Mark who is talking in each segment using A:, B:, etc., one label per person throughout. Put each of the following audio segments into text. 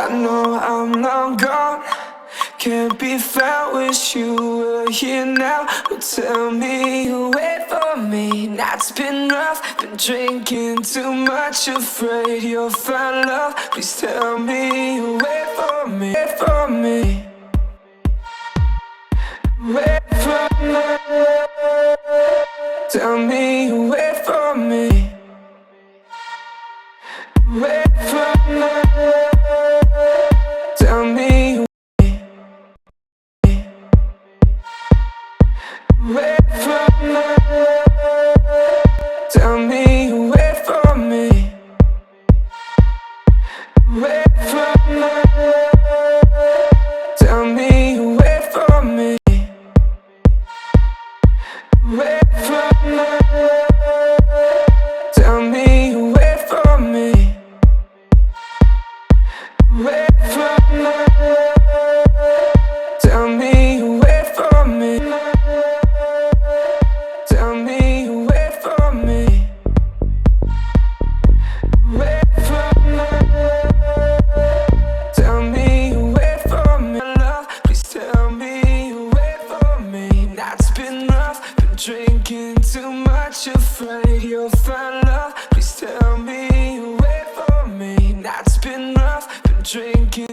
A: I know I'm long gone, can't be found. Wish you were here now. Well, tell me you wait for me. Night's been rough, been drinking too much, afraid you'll find love. Please tell me you wait for me. Wait for me. Wait for me. Tell me you wait for me. Wait for me. Tell me you wait for me. Tell me you wait for me. Wait for me. Tell me you wait for me. Wait for me. Tell me you wait for me. Wait for me. Tell me you wait for me. Tell me you wait for me. Wait for me. Tell me you wait for me. Love, please tell me you wait for me. Night's been rough, been drinking too much, afraid you'll find love. Please tell me you wait for me. Night's been rough, been drinking.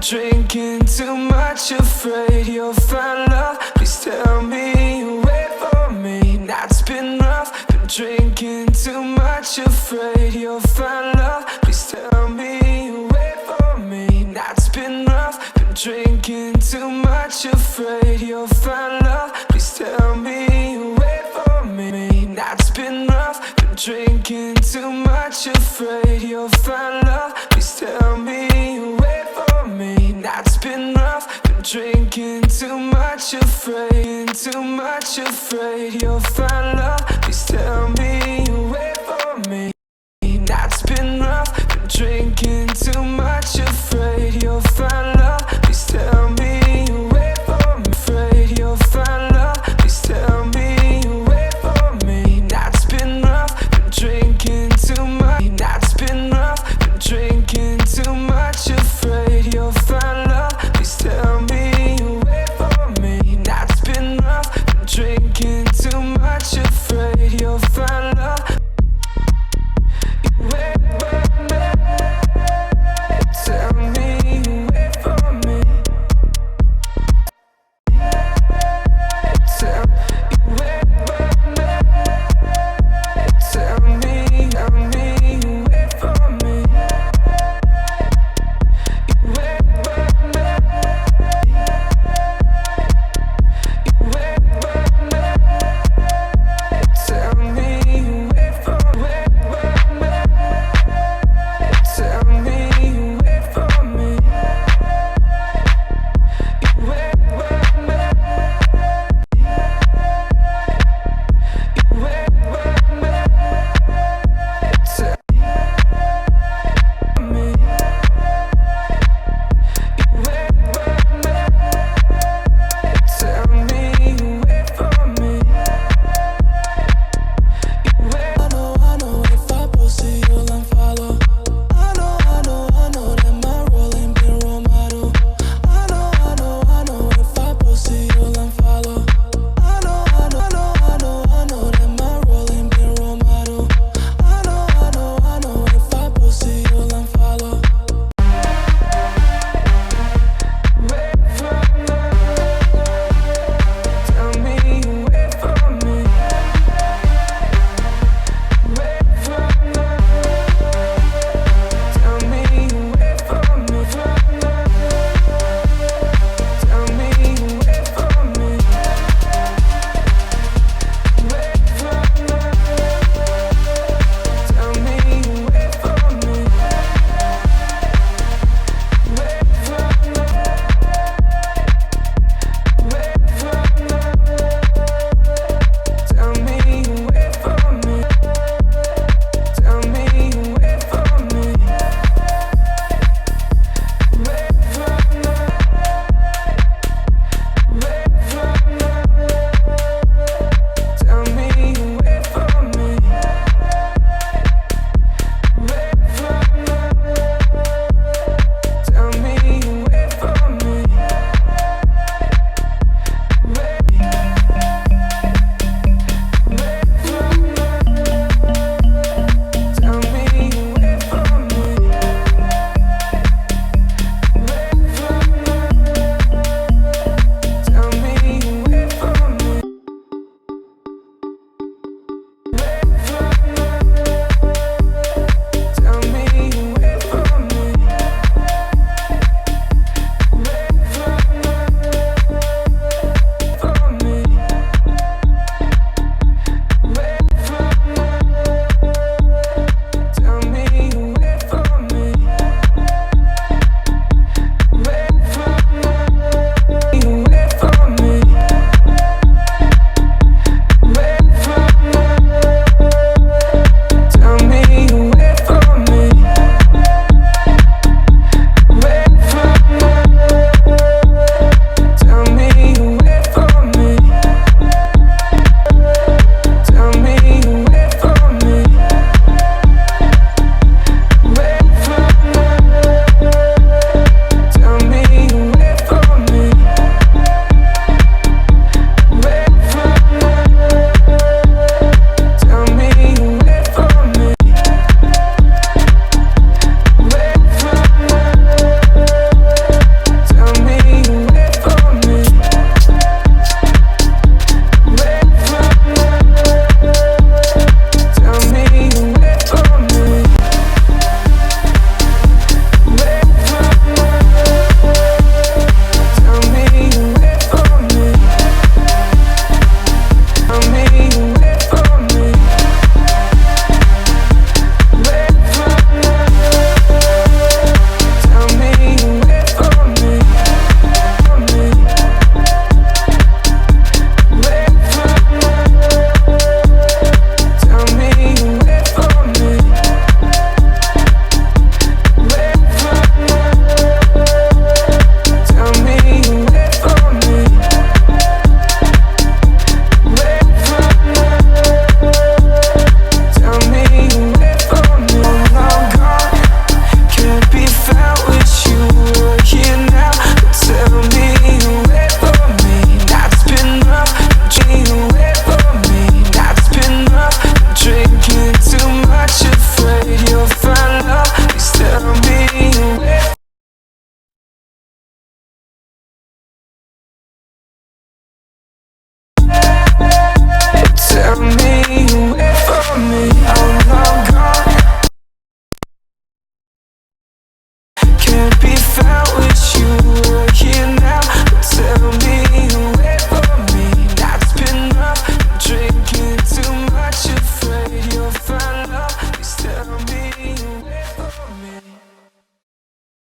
A: Drinking too much, afraid you'll find love. Please tell me you wait for me. Night's been rough, been drinking too much, afraid you'll find love. Please tell me you wait for me. Night's been rough, been drinking too much, afraid you'll find love. Please tell me you wait for me. Night's been rough, been drinking too much, afraid you'll find love. Please tell me you wait for me. Night's been rough, been drinking too much, afraid you'll find love. Please tell me you wait for me. Night's been rough, been drinking